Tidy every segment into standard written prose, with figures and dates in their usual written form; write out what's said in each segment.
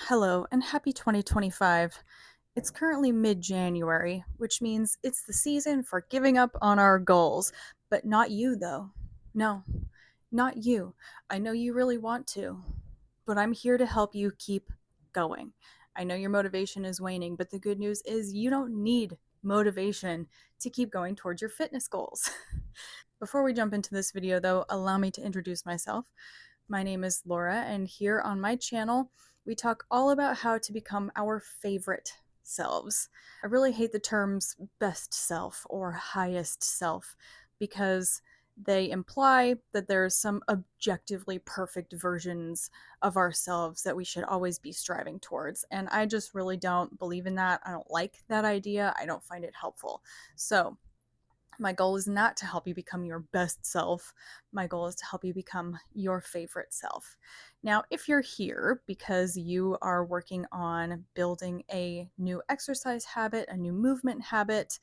Hello and happy 2025. It's currently mid-January, which means it's the season for giving up on our goals. But not you, though. No, not you. I know you really want to, but I'm here to help you keep going. I know your motivation is waning, but the good news is you don't need motivation to keep going towards your fitness goals. Before we jump into this video, though, allow me to introduce myself. My name is Laura, and here on my channel, we talk all about how to become our favorite selves. I really hate the terms best self or highest self because they imply that there's some objectively perfect versions of ourselves that we should always be striving towards. And I just really don't believe in that. I don't like that idea. I don't find it helpful. So, my goal is not to help you become your best self. My goal is to help you become your favorite self. Now, if you're here because you are working on building a new exercise habit, a new movement habit,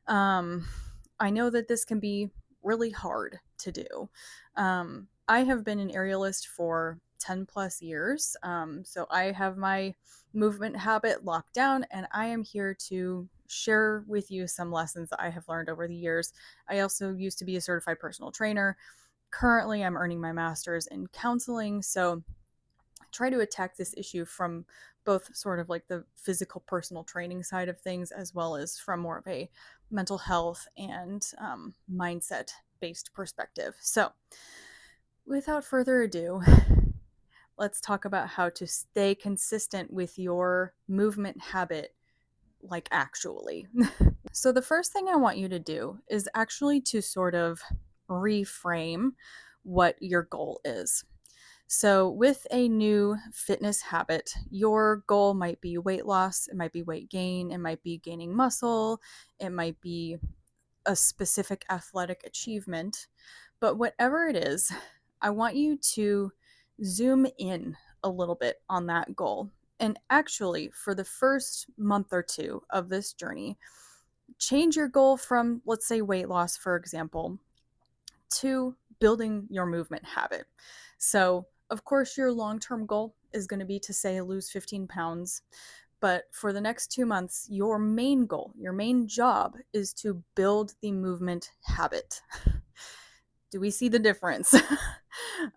um, I know that this can be really hard to do. I have been an aerialist for 10 plus years. So I have my movement habit locked down, and I am here to share with you some lessons that I have learned over the years. I also used to be a certified personal trainer. Currently, I'm earning my master's in counseling. So I try to attack this issue from both sort of like the physical personal training side of things, as well as from more of a mental health and mindset based perspective. So, without further ado, let's talk about how to stay consistent with your movement habit, like actually. So, the first thing I want you to do is actually to sort of reframe what your goal is. So, with a new fitness habit, your goal might be weight loss, it might be weight gain, it might be gaining muscle, it might be a specific athletic achievement. But whatever it is, I want you to zoom in a little bit on that goal. And actually, for the first month or two of this journey, change your goal from, let's say, weight loss, for example, to building your movement habit. So, of course, your long term goal is going to be to, say, lose 15 pounds. But for the next 2 months, your main goal, your main job is to build the movement habit. Do we see the difference?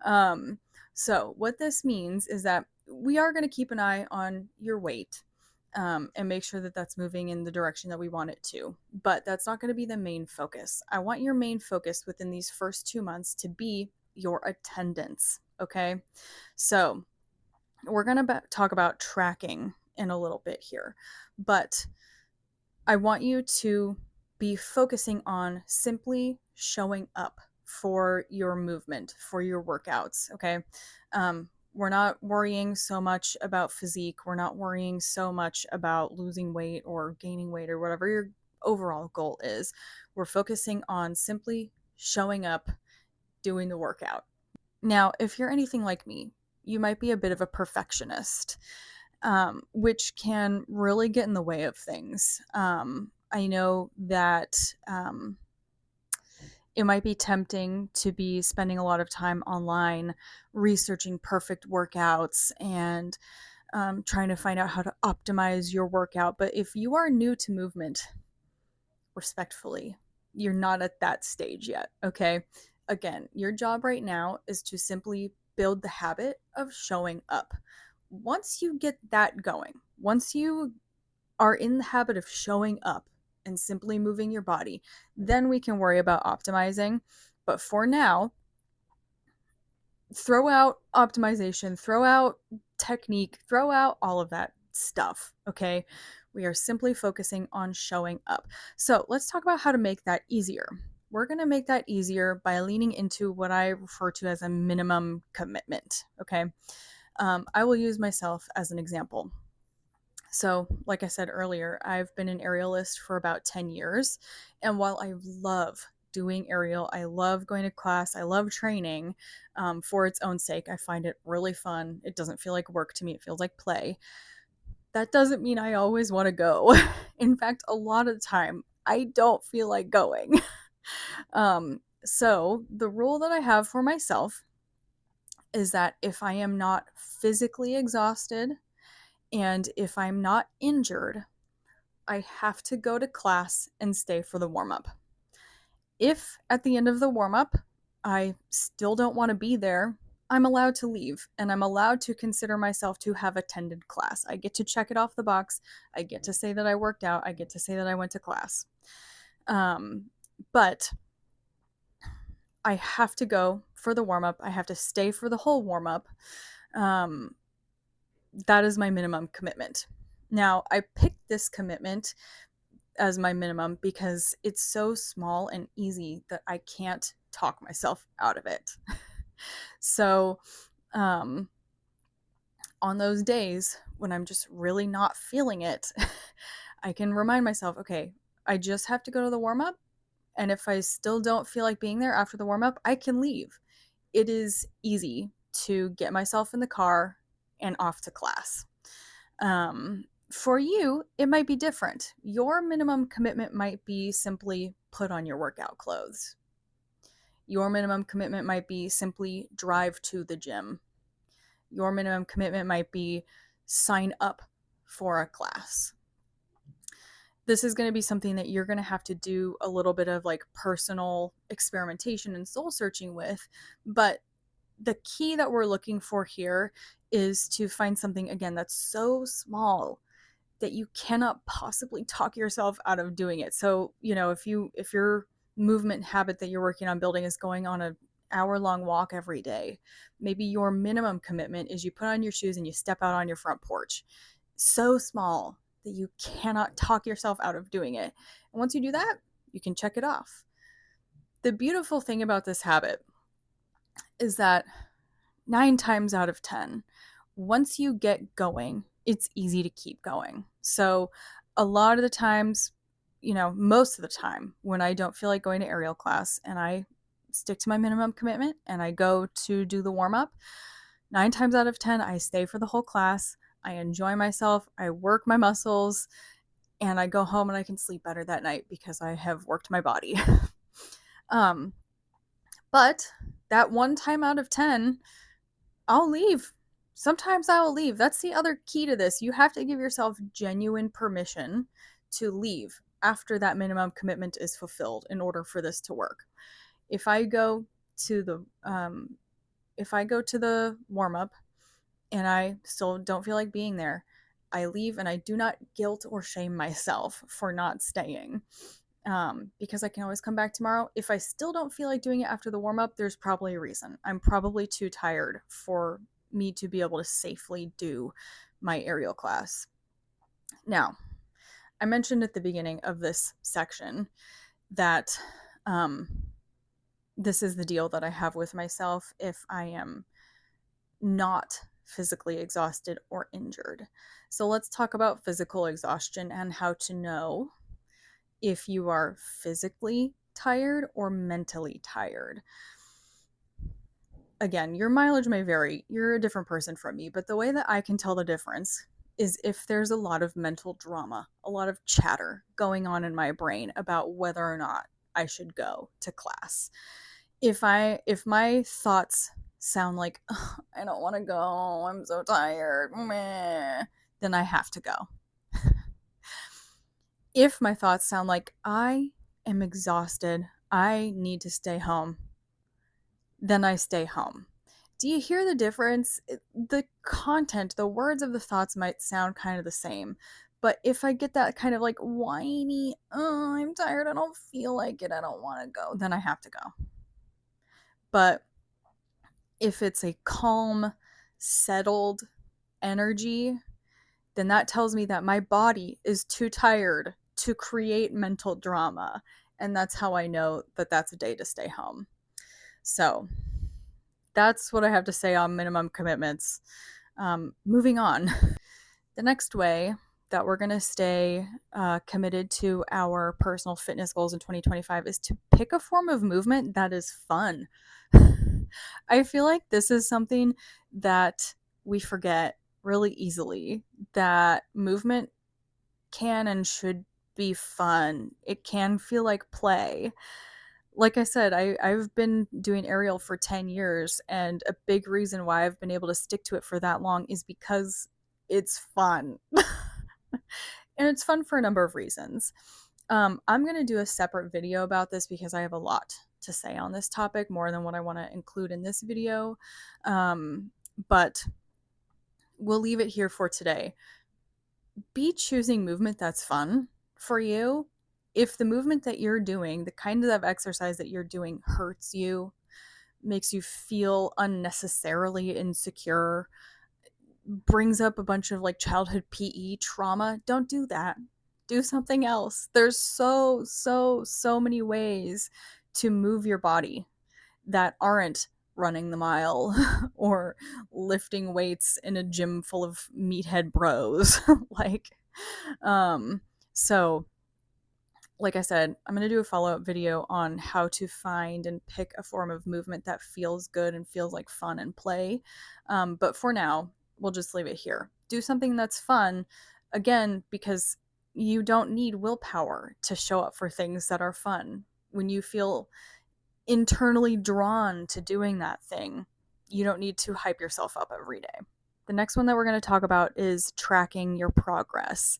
um, so, what this means is that we are going to keep an eye on your weight and make sure that that's moving in the direction that we want it to. But that's not going to be the main focus. I want your main focus within these first 2 months to be your attendance. Okay. So, we're going to talk about tracking in a little bit here, but I want you to be focusing on simply showing up for your movement, for your workouts. Okay. We're not worrying so much about physique. We're not worrying so much about losing weight or gaining weight or whatever your overall goal is. We're focusing on simply showing up, doing the workout. Now, if you're anything like me, you might be a bit of a perfectionist, which can really get in the way of things. I know that it might be tempting to be spending a lot of time online researching perfect workouts and trying to find out how to optimize your workout. But if you are new to movement, respectfully, you're not at that stage yet, okay? Again, your job right now is to simply build the habit of showing up. Once you get that going, once you are in the habit of showing up and simply moving your body, then we can worry about optimizing. But for now, throw out optimization, throw out technique, throw out all of that stuff, okay? We are simply focusing on showing up. So let's talk about how to make that easier. We're going to make that easier by leaning into what I refer to as a minimum commitment, okay? I will use myself as an example. So, like I said earlier, I've been an aerialist for about 10 years. And while I love doing aerial, I love going to class, I love training for its own sake. I find it really fun. It doesn't feel like work to me, it feels like play. That doesn't mean I always want to go. In fact, a lot of the time, I don't feel like going. So, the rule that I have for myself is that if I am not physically exhausted And if I'm not injured, I have to go to class and stay for the warm up. If at the end of the warm up I still don't want to be there, I'm allowed to leave and I'm allowed to consider myself to have attended class. I get to check it off the box. I get to say that I worked out. I get to say that I went to class. But I have to go for the warm up. I have to stay for the whole warm up. That is my minimum commitment. Now, I picked this commitment as my minimum because it's so small and easy that I can't talk myself out of it. So, on those days when I'm just really not feeling it, I can remind myself, okay, I just have to go to the warm up. And if I still don't feel like being there after the warm up, I can leave. It is easy to get myself in the car and off to class. For you, it might be different. Your minimum commitment might be simply put on your workout clothes. Your minimum commitment might be simply drive to the gym. Your minimum commitment might be sign up for a class. This is going to be something that you're going to have to do a little bit of like personal experimentation and soul searching with. But the key that we're looking for here is to find something, again, that's so small that you cannot possibly talk yourself out of doing it. So, if your movement habit that you're working on building is going on an hour-long walk every day, maybe your minimum commitment is you put on your shoes and you step out on your front porch. So small that you cannot talk yourself out of doing it. And once you do that, you can check it off. The beautiful thing about this habit is that 9 times out of 10, once you get going, it's easy to keep going. So a lot of the times, most of the time when I don't feel like going to aerial class and I stick to my minimum commitment and I go to do the warm up, 9 times out of 10, I stay for the whole class. I enjoy myself. I work my muscles and I go home and I can sleep better that night because I have worked my body. But that 1 time out of 10, I'll leave. Sometimes I will leave. That's the other key to this. You have to give yourself genuine permission to leave after that minimum commitment is fulfilled in order for this to work. If I go to the warm up and I still don't feel like being there, I leave and I do not guilt or shame myself for not staying. Because I can always come back tomorrow. If I still don't feel like doing it after the warm up, there's probably a reason. I'm probably too tired for me to be able to safely do my aerial class. Now, I mentioned at the beginning of this section that this is the deal that I have with myself if I am not physically exhausted or injured. So let's talk about physical exhaustion and how to know if you are physically tired or mentally tired. Again, your mileage may vary. You're a different person from me, but the way that I can tell the difference is if there's a lot of mental drama, a lot of chatter going on in my brain about whether or not I should go to class. If my thoughts sound like, I don't want to go, I'm so tired, meh, then I have to go. If my thoughts sound like, I am exhausted, I need to stay home, then I stay home. Do you hear the difference? The content, the words of the thoughts might sound kind of the same, but if I get that kind of like whiny, oh, I'm tired, I don't feel like it, I don't want to go, then I have to go. But if it's a calm, settled energy, then that tells me that my body is too tired to create mental drama. And that's how I know that that's a day to stay home. So that's what I have to say on minimum commitments. Moving on. The next way that we're going to stay committed to our personal fitness goals in 2025 is to pick a form of movement that is fun. I feel like this is something that we forget really easily, that movement can and should be fun. It can feel like play. Like I said, I've been doing aerial for 10 years, and a big reason why I've been able to stick to it for that long is because It's fun. And it's fun for a number of reasons. I'm going to do a separate video about this because I have a lot to say on this topic, more than what I want to include in this video. But we'll leave it here for today. Be choosing movement that's fun for you. If the movement that you're doing, the kind of exercise that you're doing hurts you, makes you feel unnecessarily insecure, brings up a bunch of like childhood PE trauma, don't do that. Do something else. There's so many ways to move your body that aren't running the mile or lifting weights in a gym full of meathead bros. like, um, so like I said, I'm going to do a follow-up video on how to find and pick a form of movement that feels good and feels like fun and play. But for now, we'll just leave it here. Do something that's fun, again, because you don't need willpower to show up for things that are fun. When you feel internally drawn to doing that thing, you don't need to hype yourself up every day. The next one that we're going to talk about is tracking your progress.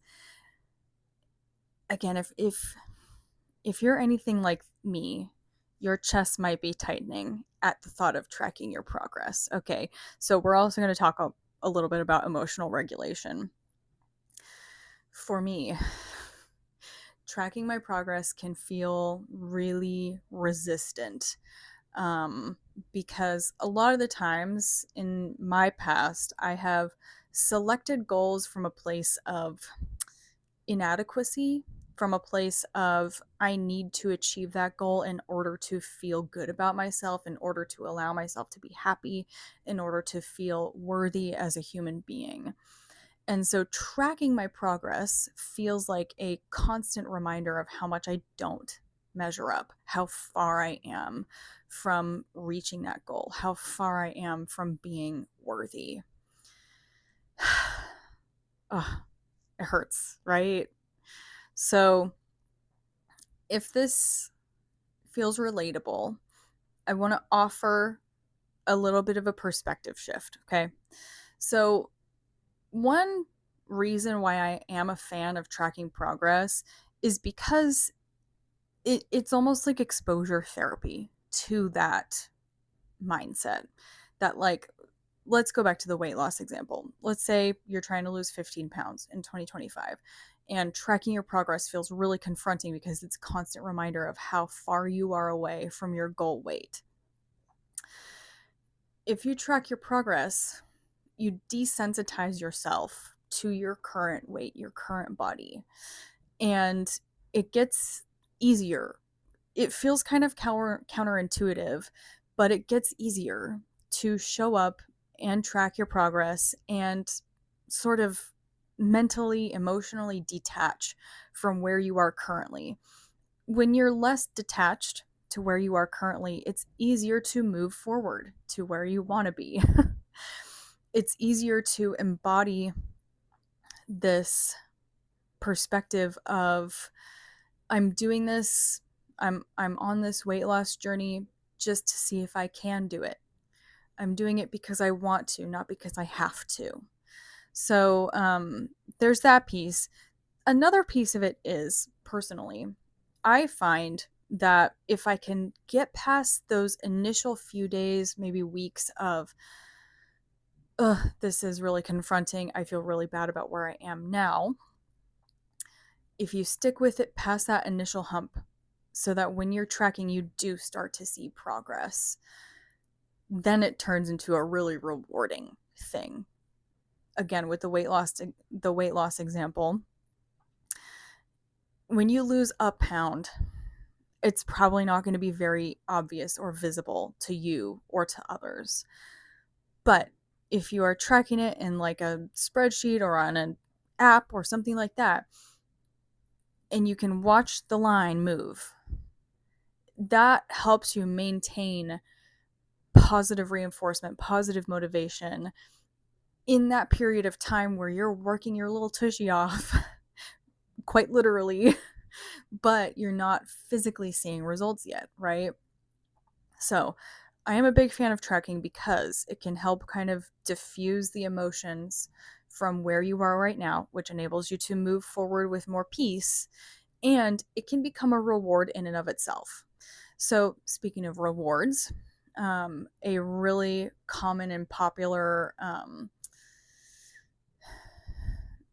Again, if you're anything like me, your chest might be tightening at the thought of tracking your progress. Okay, so we're also going to talk a little bit about emotional regulation. For me, tracking my progress can feel really resistant, because a lot of the times in my past, I have selected goals from a place of inadequacy, from a place of I need to achieve that goal in order to feel good about myself, in order to allow myself to be happy, in order to feel worthy as a human being. And so tracking my progress feels like a constant reminder of how much I don't measure up, how far I am from reaching that goal, how far I am from being worthy. Ugh, it hurts, right? So if this feels relatable, I want to offer a little bit of a perspective shift, okay? So, one reason why I am a fan of tracking progress is because it's almost like exposure therapy to that mindset. That, like, let's go back to the weight loss example. Let's say you're trying to lose 15 pounds in 2025, and tracking your progress feels really confronting because it's a constant reminder of how far you are away from your goal weight. If you track your progress, you desensitize yourself to your current weight, your current body, and it gets easier. It feels kind of counterintuitive, but it gets easier to show up and track your progress and sort of mentally, emotionally detach from where you are currently. When you're less detached to where you are currently, it's easier to move forward to where you want to be. It's easier to embody this perspective of I'm doing this, I'm on this weight loss journey just to see if I can do it. I'm doing it because I want to, not because I have to. So there's that piece. Another piece of it is, personally, I find that if I can get past those initial few days, maybe weeks of, ugh, this is really confronting, I feel really bad about where I am now. If you stick with it past that initial hump, so that when you're tracking, you do start to see progress, then it turns into a really rewarding thing. Again, with the weight loss example, when you lose a pound, it's probably not going to be very obvious or visible to you or to others. But if you are tracking it in like a spreadsheet or on an app or something like that, and you can watch the line move, that helps you maintain positive reinforcement, positive motivation in that period of time where you're working your little tushy off, quite literally, but you're not physically seeing results yet, right? So I am a big fan of tracking because it can help kind of diffuse the emotions from where you are right now, which enables you to move forward with more peace, and it can become a reward in and of itself. So, speaking of rewards, a really common and popular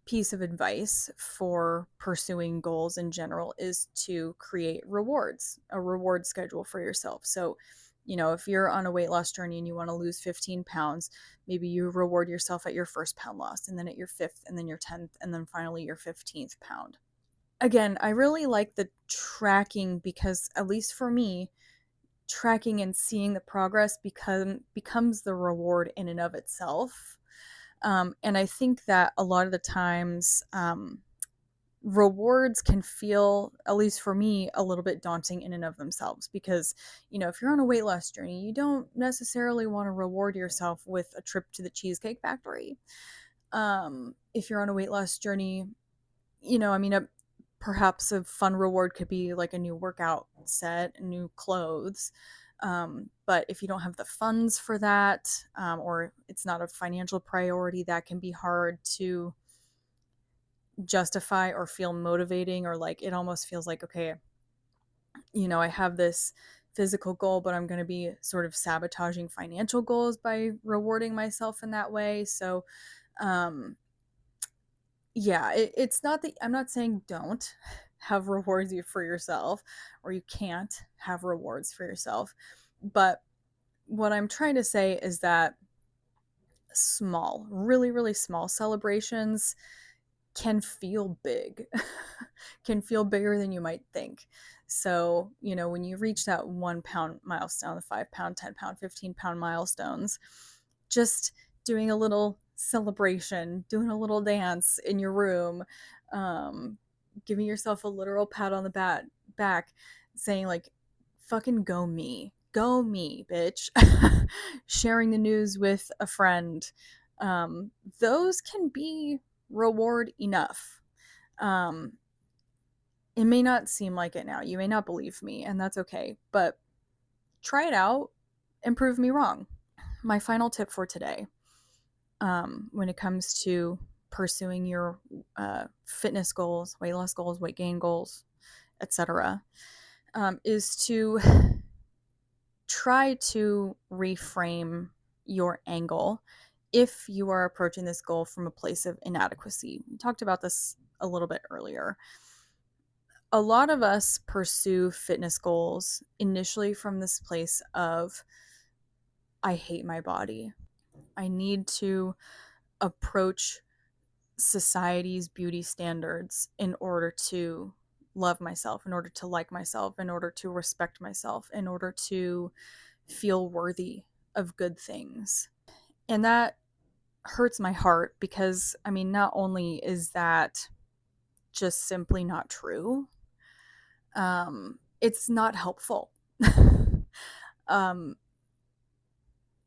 piece of advice for pursuing goals in general is to create rewards, a reward schedule for yourself. So, if you're on a weight loss journey and you want to lose 15 pounds, maybe you reward yourself at your first pound loss, and then at your fifth, and then your 10th, and then finally your 15th pound. Again, I really like the tracking because, at least for me, tracking and seeing the progress becomes the reward in and of itself. And I think that a lot of the times, rewards can feel, at least for me, a little bit daunting in and of themselves because, if you're on a weight loss journey, you don't necessarily want to reward yourself with a trip to the Cheesecake Factory. If you're on a weight loss journey, perhaps a fun reward could be like a new workout set, new clothes. But if you don't have the funds for that, or it's not a financial priority, that can be hard to justify or feel motivating, or like it almost feels like, okay, I have this physical goal, but I'm going to be sort of sabotaging financial goals by rewarding myself in that way. So, um, yeah, it's not that I'm not saying don't have rewards for yourself, or you can't have rewards for yourself. But what I'm trying to say is that small, really, really small celebrations can feel big, can feel bigger than you might think. So, when you reach that 1 pound milestone, the 5 pound, 10 pound, 15 pound milestones, just doing a little celebration, doing a little dance in your room, um, giving yourself a literal pat on the back, saying, like, fucking go me, bitch. Sharing the news with a friend. Those can be reward enough. Um, it may not seem like it now. You may not believe me, and that's okay. But try it out and prove me wrong. My final tip for today, when it comes to pursuing your fitness goals, weight loss goals, weight gain goals, etc., is to try to reframe your angle if you are approaching this goal from a place of inadequacy. We talked about this a little bit earlier. A lot of us pursue fitness goals initially from this place of, I hate my body. I need to approach society's beauty standards in order to love myself, in order to like myself, in order to respect myself, in order to feel worthy of good things. And that hurts my heart because, not only is that just simply not true, it's not helpful. um,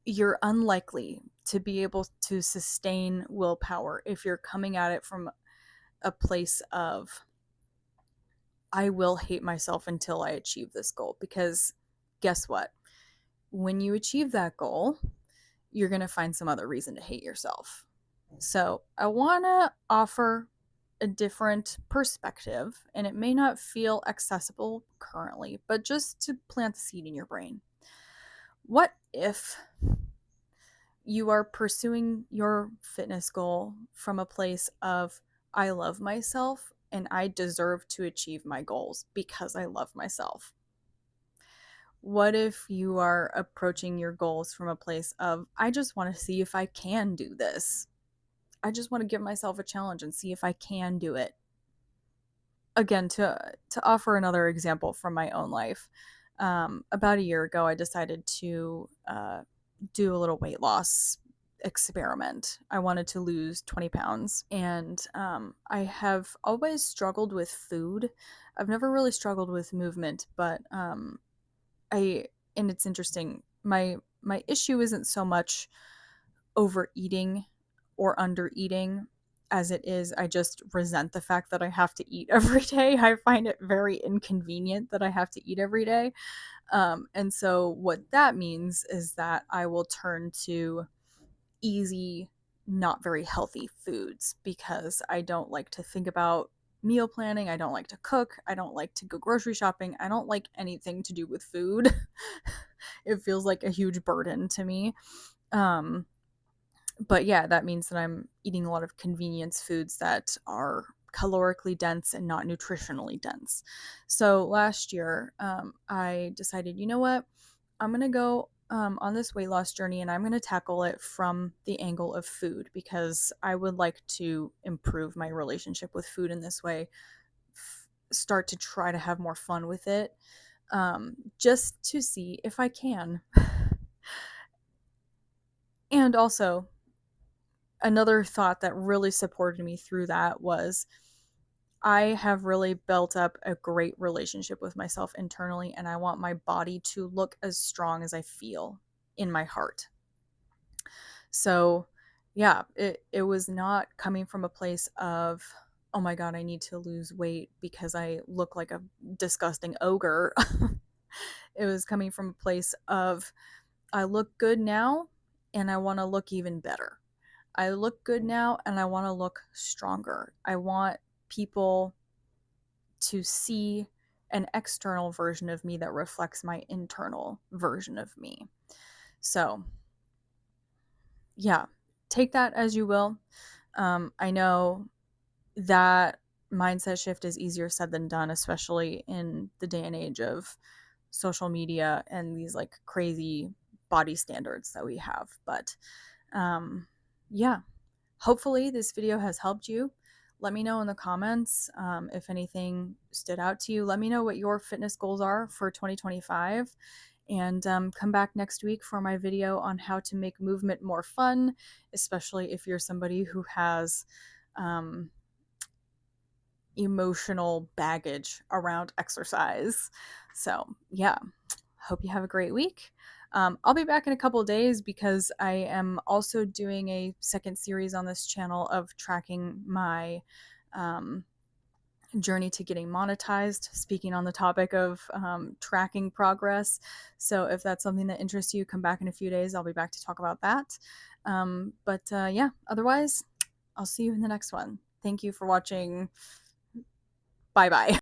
you're unlikely to be able to sustain willpower if you're coming at it from a place of, I will hate myself until I achieve this goal. Because guess what? When you achieve that goal, you're going to find some other reason to hate yourself. So I want to offer a different perspective, and it may not feel accessible currently, but just to plant the seed in your brain. What if you are pursuing your fitness goal from a place of, I love myself and I deserve to achieve my goals because I love myself? What if you are approaching your goals from a place of, I just want to see if I can do this? I just want to give myself a challenge and see if I can do it. Again, to offer another example from my own life, about a year ago, I decided to do a little weight loss experiment. I wanted to lose 20 pounds, and I have always struggled with food. I've never really struggled with movement, but I and it's interesting. My issue isn't so much overeating or under eating as it is, I just resent the fact that I have to eat every day. I find it very inconvenient that I have to eat every day. And so what that means is that I will turn to easy not very healthy foods because I don't like to think about meal planning. I don't like to cook. I don't like to go grocery shopping. I don't like anything to do with food. It feels like a huge burden to me. Um, but yeah, that means that I'm eating a lot of convenience foods that are calorically dense and not nutritionally dense. So last year, I decided, you know what? I'm going to go on this weight loss journey and I'm going to tackle it from the angle of food because I would like to improve my relationship with food in this way, start to try to have more fun with it, just to see if I can. And also, another thought that really supported me through that was I have really built up a great relationship with myself internally, and I want my body to look as strong as I feel in my heart. So, yeah, it was not coming from a place of, oh my God, I need to lose weight because I look like a disgusting ogre. It was coming from a place of, I look good now and I want to look even better. I look good now and I want to look stronger. I want people to see an external version of me that reflects my internal version of me. So, yeah, take that as you will. I know that mindset shift is easier said than done, especially in the day and age of social media and these like crazy body standards that we have. But yeah, hopefully this video has helped you. Let me know in the comments if anything stood out to you. Let me know what your fitness goals are for 2025. And come back next week for my video on how to make movement more fun, especially if you're somebody who has um, emotional baggage around exercise. So, yeah, hope you have a great week. I'll be back in a couple of days because I am also doing a second series on this channel of tracking my journey to getting monetized, speaking on the topic of tracking progress. So if that's something that interests you, come back in a few days. I'll be back to talk about that. But yeah, otherwise, I'll see you in the next one. Thank you for watching. Bye bye.